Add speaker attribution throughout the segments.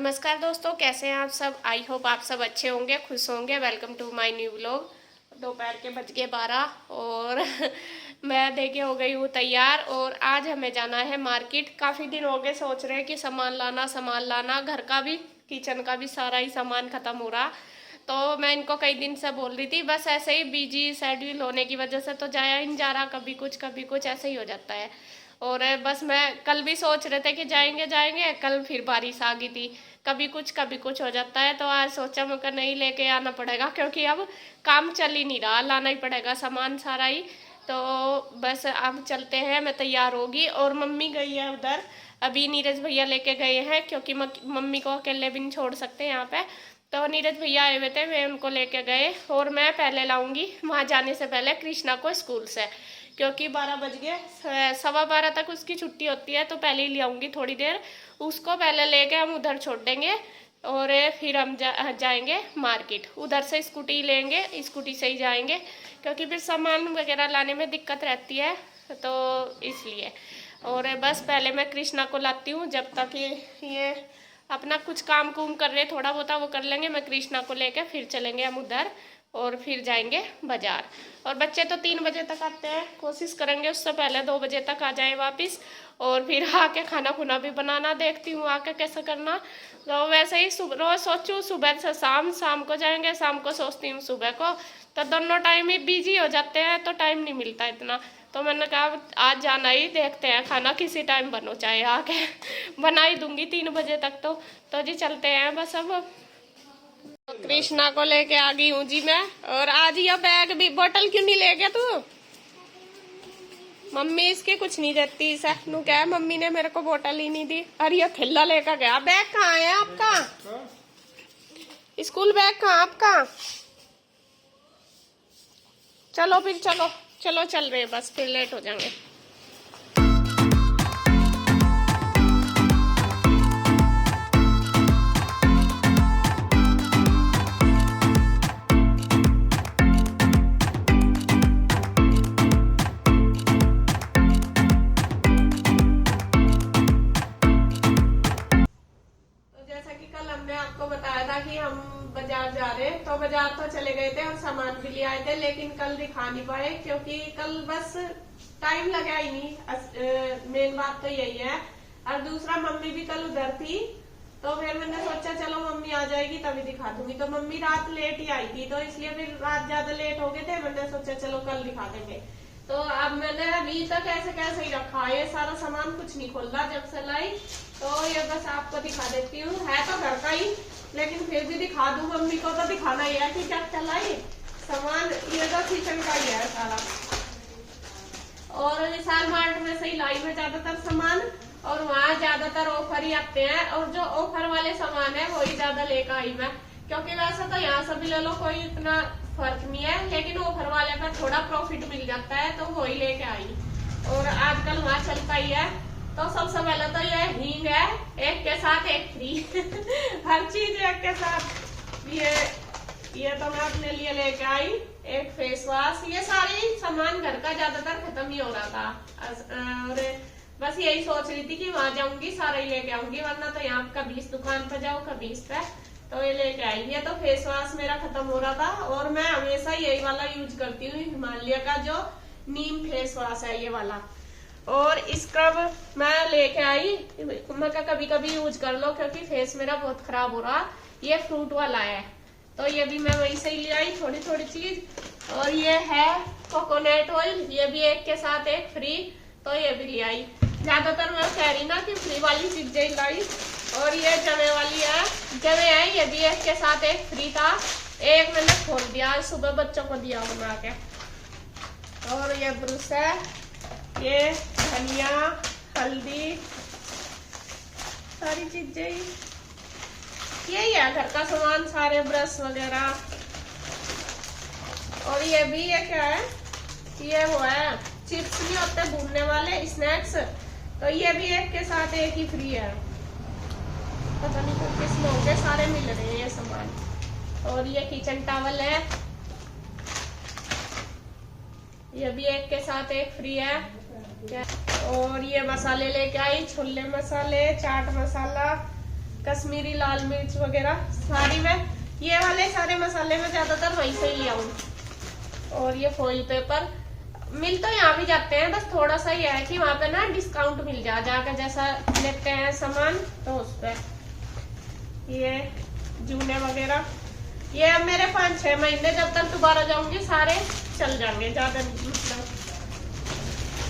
Speaker 1: नमस्कार दोस्तों, कैसे हैं आप सब। आई होप आप सब अच्छे होंगे, खुश होंगे। Welcome to my new vlog. दोपहर के बज गए 12 और मैं देखिए हो गई हूँ तैयार। और आज हमें जाना है मार्केट। काफ़ी दिन हो गए सोच रहे हैं कि सामान लाना घर का भी, किचन का भी, सारा ही सामान ख़त्म हो रहा। तो मैं इनको कई दिन से बोल रही थी, बस ऐसे ही बिजी शेड्यूल होने की वजह से तो जाया ही नहीं जा रहा। कभी कुछ ऐसे ही हो जाता है। और बस मैं कल भी सोच रहे थे कि जाएंगे जाएंगे, कल फिर बारिश आ गई थी। कभी कुछ हो जाता है। तो आज सोचा मैं नहीं लेके आना पड़ेगा, क्योंकि अब काम चल ही नहीं रहा, लाना ही पड़ेगा सामान सारा ही। तो बस अब चलते हैं, मैं तैयार होगी। और मम्मी गई है उधर, अभी नीरज भैया लेके गए हैं, क्योंकि मम्मी को अकेले भी नहीं छोड़ सकते यहाँ पे। तो नीरज भैया आए हुए थे, वे उनको लेके गए। और मैं पहले लाऊंगी वहाँ जाने से पहले कृष्णा को स्कूल से, क्योंकि 12 बज गए, 12:15 तक उसकी छुट्टी होती है। तो पहले ही ले आऊँगी थोड़ी देर, उसको पहले लेके हम उधर छोड़ देंगे। और फिर हम जाएंगे मार्केट। उधर से स्कूटी लेंगे, स्कूटी से ही जाएंगे, क्योंकि फिर सामान वगैरह लाने में दिक्कत रहती है, तो इसलिए। और बस पहले मैं कृष्णा को लाती हूँ, जब तक ये अपना कुछ काम कुम कर रहे, थोड़ा बहुत वो कर लेंगे। मैं कृष्णा को लेके फिर चलेंगे हम उधर, और फिर जाएंगे बाजार। और बच्चे तो 3 बजे तक आते हैं, कोशिश करेंगे उससे पहले 2 बजे तक आ जाए वापस। और फिर आके खाना खुना भी बनाना देखती हूँ आके कैसे करना। तो वैसे ही रोज सोचूँ सुबह से शाम को जाएंगे, शाम को सोचती हूँ सुबह को। तो दोनों टाइम ही बिजी हो जाते हैं, तो टाइम नहीं मिलता इतना। तो मैंने कहा आज जाना ही, देखते हैं खाना किसी टाइम बनो, चाहे आके बना ही दूंगी 3 बजे तक। तो जी चलते हैं बस अब। कृष्णा को लेके आ गई हूँ जी मैं। और आज ये बैग भी, बोतल क्यों नहीं ले गया तू? मम्मी इसके कुछ नहीं देती, सैफनू क्या है, मम्मी ने मेरे को बोतल ही नहीं दी। अरे ये थैला लेकर गया। बैग कहाँ है आपका? स्कूल बैग कहाँ आपका? चलो फिर चलो चल रहे, बस फिर लेट हो जाएंगे। आपको बताया था कि हम बाजार जा रहे हैं, तो बाजार तो चले गए थे और सामान भी ले आए थे, लेकिन कल दिखा नहीं पाए, क्योंकि कल बस टाइम लगा ही नहीं। मेन बात तो यही है। और दूसरा, मम्मी भी कल उधर थी, तो फिर मैंने सोचा चलो मम्मी आ जाएगी तभी दिखा दूंगी। तो मम्मी रात लेट ही आई थी, तो इसलिए फिर रात ज्यादा लेट हो गए थे। मैंने सोचा चलो कल दिखा देंगे। तो अब मैंने अभी तक ऐसे ही रखा है, ये सारा सामान कुछ नहीं खोला जब से लाई। तो ये बस आपको दिखा देती हूँ, है तो घर का ही, लेकिन फिर भी दिखा दूं। मम्मी को तो दिखाना ही है कि क्या चलाई सामान। ये तो किचन का ही है सारा। और विशाल मार्ट में से ही लाई मैं ज्यादातर सामान, और वहाँ ज्यादातर ऑफर ही आते हैं। और जो ऑफर वाले सामान है वही ज्यादा लेकर आई मैं, क्योंकि वैसे तो यहाँ से भी ले लो कोई इतना फर्क नहीं है, लेकिन ऑफर वाले पर थोड़ा प्रॉफिट मिल जाता है, तो वही लेके आई। और आजकल वहाँ चलता ही है। तो सबसे पहले तो ये हींग है, एक के साथ एक फ्री हर चीज एक के साथ। ये तो मैं अपने लिए लेके आई। एक फेस वॉश, ये सारी सामान घर का ज्यादातर खत्म ही हो रहा था। और बस यही सोच रही थी कि वहां जाऊंगी सारा ही लेके आऊंगी, वरना तो यहाँ कभी इस दुकान पर जाओ कभी इस पे। तो ये लेके आई। ये तो फेस वॉश मेरा खत्म हो रहा था, और मैं हमेशा यही वाला यूज करती हूँ, हिमालय का जो नीम फेस वॉश है ये वाला। और स्क्रब मैं लेके आई, मैं कभी यूज कर लो, क्योंकि फेस मेरा बहुत खराब हो रहा। ये फ्रूट वाला है, तो ये भी मैं वहीं से ही ले आई थोड़ी चीज। और ये है कोकोनट ऑयल, ये भी एक के साथ एक फ्री, तो ये भी ले आई। ज्यादातर मैं कह रही ना कि फ्री वाली चीजें लाई। और ये जवे वाली है, जवे है, ये भी एक के साथ एक फ्री था। एक मैंने खोल दिया, सुबह बच्चों को दिया बना के। और ये ब्रश है, ये धनिया, हल्दी, सारी चीजें यही है घर का सामान, सारे ब्रश वगैरह। और ये भी ये क्या है, ये वो है चिप्स नहीं होते भूनने वाले स्नैक्स, तो ये भी एक के साथ एक ही फ्री है। पता नहीं तो किस लोग के सारे मिल रहे हैं ये सामान। और ये किचन टॉवल है, ये भी एक के साथ एक फ्री है। और ये मसाले लेके आई, छोले मसाले, चाट मसाला, कश्मीरी लाल मिर्च वगैरह सारी मैं ये वाले सारे मसाले में ज्यादातर वहीं से ही ले आऊँ। और ये फॉइल पेपर मिल तो यहाँ भी जाते हैं, बस थोड़ा सा ये है कि वहां पे ना डिस्काउंट मिल जाकर जैसा लेते हैं सामान तो उस पर। ये जूने वगैरह ये अब मेरे 5-6 महीने जब तक दोबारा जाऊंगी सारे चल जाएंगे, ज्यादा मतलब।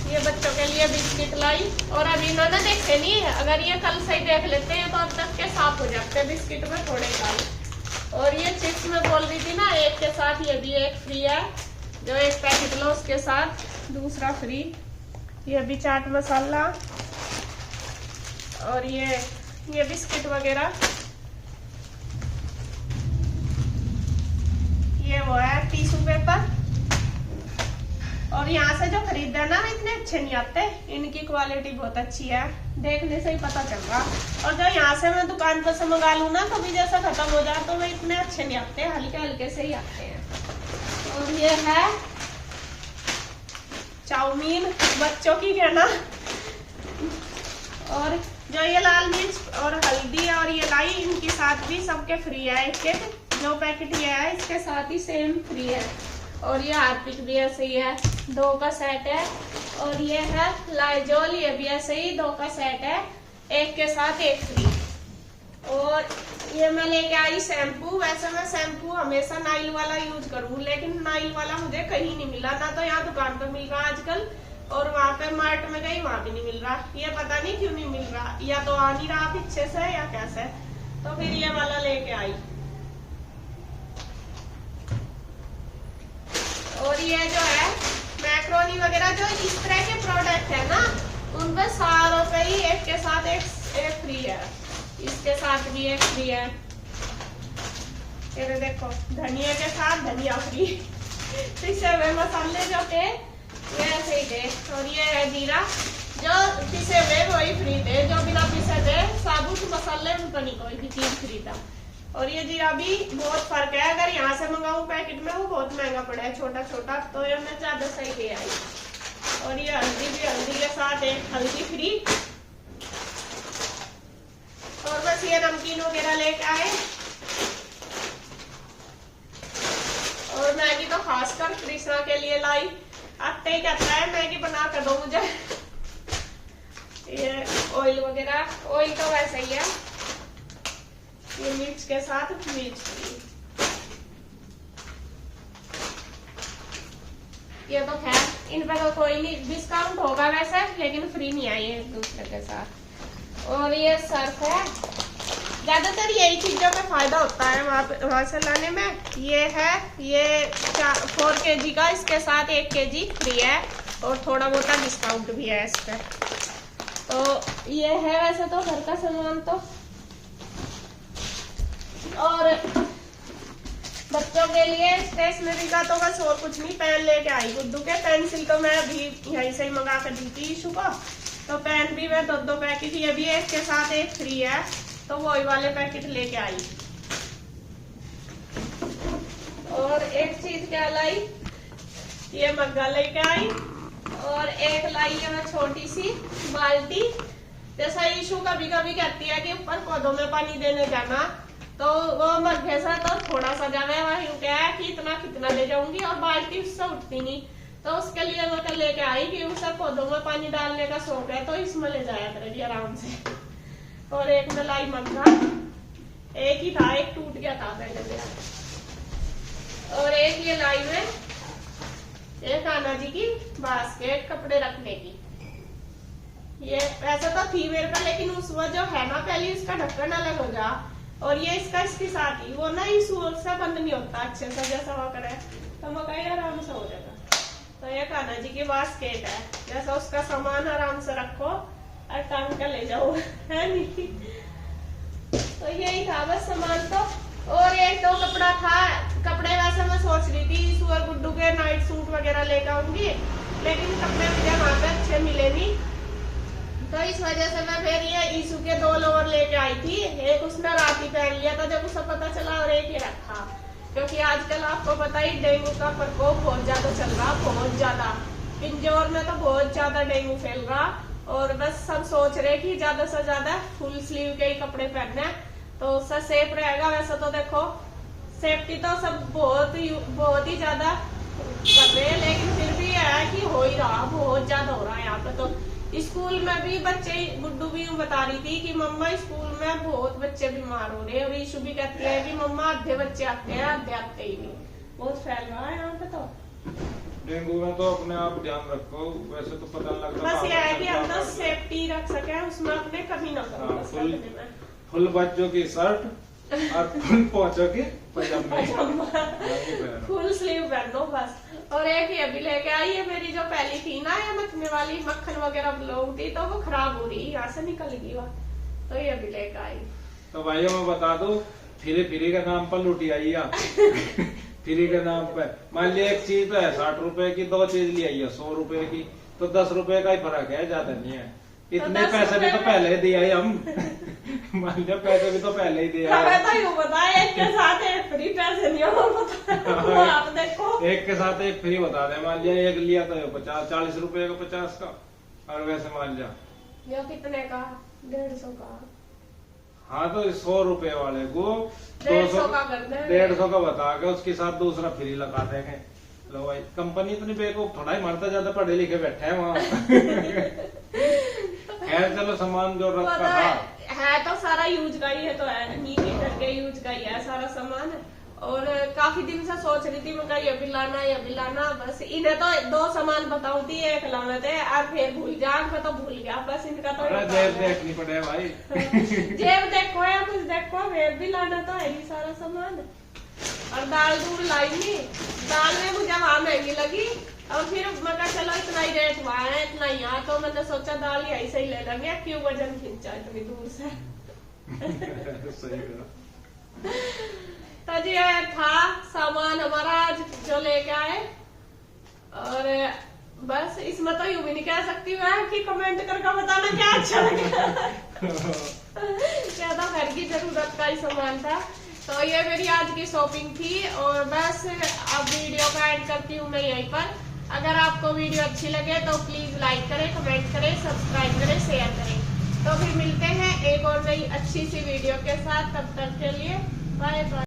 Speaker 1: ये बच्चों के लिए बिस्किट लाई और अभी इन्होंने देखे नहीं है, अगर ये कल से ही देख लेते हैं तो अब तक के साफ हो जाते हैं बिस्किट में थोड़े लाई। और ये चिप्स में बोल रही थी ना, एक के साथ ये भी एक फ्री है, जो एक पैकेट लो उसके साथ दूसरा फ्री। ये भी चाट मसाला और ये बिस्किट वगैरह। ये वो है टिश्यू पेपर। और यहाँ से जो खरीदते हैं ना इतने अच्छे नहीं आते, इनकी क्वालिटी बहुत अच्छी है, देखने से ही पता चल रहा। और जो यहाँ से मैं दुकान पर से मंगा लूँ ना, कभी जैसा खत्म हो जाए तो वे इतने अच्छे नहीं आते, हल्के हल्के से ही आते हैं। और ये है चाउमीन बच्चों की कहना। और जो ये लाल मिर्च और हल्दी और ये लाई, इनके साथ भी सबके फ्री है एक एक, जो पैकेट ये है इसके साथ ही सेम फ्री है। और ये हार्पिक भी ऐसे ही है, 2 का सेट है। और ये है लाइजोल, ये भी ऐसे ही 2 का सेट है, एक के साथ एक फ्री। और ये मैं लेके आई शैम्पू। वैसे मैं शैम्पू हमेशा नाइल वाला यूज करूँ, लेकिन नाइल वाला मुझे कहीं नहीं मिला, ना तो यहाँ दुकान पर मिल रहा आजकल, और वहाँ पे मार्ट में गई वहाँ भी नहीं मिल रहा। ये पता नहीं क्यों नहीं मिल रहा, या तो आ नहीं रहा पीछे से या कैसे। तो फिर ये वाला लेके आई। और ये जो है मैक्रोनी वगैरह, जो इस तरह के प्रोडक्ट है ना, उनपे सारों पे ही एक के साथ एक फ्री है। इसके साथ भी एक फ्री है। ये देखो धनिया के साथ धनिया फ्री। पिसे हुए मसाले जो थे ये ऐसे ही थे। और ये है जीरा, जो पिसे हुए वही फ्री थे, जो बिना पिसे थे साबुत मसाले उनका नहीं कोई भी चीज फ्री था। और ये जीरा भी बहुत फर्क है, अगर यहाँ से मंगाऊं पैकेट में वो बहुत महंगा पड़ा है छोटा छोटा, तो ये मैं ज्यादा सही ले आई। और ये हल्दी भी, हल्दी के साथ एक हल्दी फ्री। और बस ये नमकीन वगैरह लेके आए। और मैगी तो खासकर कृष्णा के लिए लाई, आते ही कहता है मैगी बना कर दो मुझे। ये ऑयल वगैरह, ऑयल तो वैसे ही है, ये मिर्च के साथ मिर्च फ्री। ये तो खैर इन पे तो कोई नहीं डिस्काउंट होगा वैसे, लेकिन फ्री नहीं आई है एक दूसरे के साथ। और ये सर्फ है, ज्यादातर यही चीजों में फायदा होता है वहां से लाने में। ये है ये 4 kg का, इसके साथ 1 kg फ्री है, और थोड़ा बहुत डिस्काउंट भी है इस पे। तो ये है वैसे तो घर का सामान तो। और बच्चों के लिए स्टेशनरी का तो बस और कुछ नहीं, पेन लेके आई गुड्डू के। पेंसिल तो मैं अभी यहीं से ही मंगा कर दी थी ईशू को, तो पेन भी मैं 2 पैकेट, ये भी एक के साथ एक फ्री है, तो वही वाले पैकेट लेके आई। और एक चीज क्या लाई, ये मग्गा लेके आई। और एक लाई है मैं छोटी सी बाल्टी, जैसा ईशू कभी कभी कहती है कि ऊपर पौधों में पानी देने जाना, तो वो मग्गे से तो थोड़ा सा जावे, वही क्या है कि इतना कितना ले जाऊंगी, और बाल्टी उससे उठती नहीं, तो उसके लिए मैं कल लेके आई कि उसे पौधों में पानी डालने का शौक है, तो इसमें ले जाया करेगी आराम से। और एक में लाई मग्गा, एक ही था, एक टूट गया था पहले से। और एक ये लाई में एक कान्हा जी की बास्केट कपड़े रखने की। ये वैसे तो थी मेरे पर, लेकिन उस वो जो है ना पहले इसका ढक्कन अलग हो जा, और ये इसके साथ ही वो ना इस से बंद नहीं होता अच्छे से, जैसा वो करे तो मकाई आराम से हो जाएगा। तो ये कान्हा जी की बास्केट है, जैसा उसका सामान आराम से रखो और टांग कर ले जाओ, है नहीं। तो यही था बस सामान तो। और एक तो कपड़ा था, कपड़े वैसे मैं सोच रही थी सुअर गुड्डू के नाइट सूट वगैरह लेकर आऊंगी, लेकिन कपड़े मुझे वहां पे अच्छे मिले नहीं, तो इस वजह से मैं फिर ये ईशू के 2 लोअर लेके आई थी। एक उसने रात ही पहन लिया था जब उसे पता चला, और एक ही रखा, क्योंकि आजकल आपको पता ही डेंगू का प्रकोप बहुत ज्यादा चल रहा, बहुत ज्यादा। पिंजौर में तो बहुत ज्यादा डेंगू फैल रहा, और बस हम सोच रहे कि ज्यादा से ज्यादा फुल स्लीव के ही कपड़े पहनने हैं, तो उससे सेफ रहेगा। वैसे तो देखो सेफ्टी तो सब बहुत ही ज्यादा कर रहे हैं, लेकिन फिर भी है कि हो ही रहा, बहुत ज्यादा हो रहा है यहाँ पे। तो स्कूल में भी बच्चे, गुड्डू भी यूं बता रही थी कि मम्मा स्कूल में बहुत बच्चे बीमार हो रहे हैं, और ईशु भी कहती है कि मम्मा आधे बच्चे आते हैं, आधे आते ही नहीं। बहुत फैल रहा है यहाँ पे। तो
Speaker 2: डेंगू में तो अपने आप ध्यान रखो, वैसे तो पता नहीं लगता।
Speaker 1: बस ये है कि हम तो सेफ्टी रख सके, उसमें अपने कमी ना करो।
Speaker 2: फुल बच्चों की शर्ट और फुल पहुंचो की पजामा,
Speaker 1: फुल स्लीव पहनो बस। और एक ये भी लेके आई है, मेरी जो पहली थी ना ये मखने वाली, मक्खन वगैरह लोग थी, तो वो खराब हो रही, यहाँ से निकल गई वो, तो ये भी लेके आई।
Speaker 2: तो भाइयों मैं बता दूं, फ्री के नाम पर लुटी आई फ्री के नाम पे मान लिया एक चीज तो है 60 रुपए की, 2 चीज ली आई है 100 रुपए की, तो 10 रुपए का ही फर्क है, ज्यादा नहीं है। इतने पैसे भी तो पहले ही दिया हम मान लिया पैसे भी तो पहले ही दिया है।
Speaker 1: तो यूं बताया एक के साथ एक फ्री, पैसे नहीं हो आप देखो,
Speaker 2: एक के साथ एक फ्री बता दे। मान लिया एक लिया तो 40 रुपए का 50 का, और वैसे मान लिया
Speaker 1: ये कितने का, 150 का।
Speaker 2: हाँ तो 100 रुपए वाले को
Speaker 1: 150 का कर दे,
Speaker 2: 150 का बता के उसके साथ दूसरा फ्री लगा देंगे। लो भाई कंपनी इतनी बेवकूफ थोड़ा ही मारता, ज्यादा पढ़े लिखे बैठे हैं वहाँ खैर चलो सामान जो रखा
Speaker 1: है तो सारा यूज का ही है, तो है नहीं करके यूज का ही है सारा सामान। और काफी दिन से सोच रही थी मैं ये भी लाना, बस इन्हें तो 2 सामान बताऊं थी, एक लाना थे और फिर भूल जा, मैं तो भूल गया बस इनका तो।
Speaker 2: जेब देखनी पड़े भाई
Speaker 1: जेब देखो या कुछ देखो, वेब भी लाना तो है ही सारा सामान। और दाल दूल लाई नहीं, दाल में मुझे वहां महंगी लगी, और फिर मैं कहा चलो इतना ही रेट वहां है इतना ही यहाँ, तो मैंने सोचा दाल यही से ही ले लेंगे, क्यों वजन खींचा इतनी दूर से
Speaker 2: सही करा।
Speaker 1: तो जी था सामान हमारा आज जो लेके आए, और बस इसमें तो यूं भी नहीं कह सकती मैं कि कमेंट करके बताना क्या अच्छा लगा क्या तो घर की जरूरत का ही सामान था। तो ये मेरी आज की शॉपिंग थी, और बस अब वीडियो का एंड करती हूँ मैं यहीं पर। अगर आपको वीडियो अच्छी लगे तो प्लीज लाइक करें, कमेंट करें, सब्सक्राइब करें, शेयर करें। तो फिर मिलते हैं एक और नई अच्छी सी वीडियो के साथ, तब तक के लिए बाय बाय।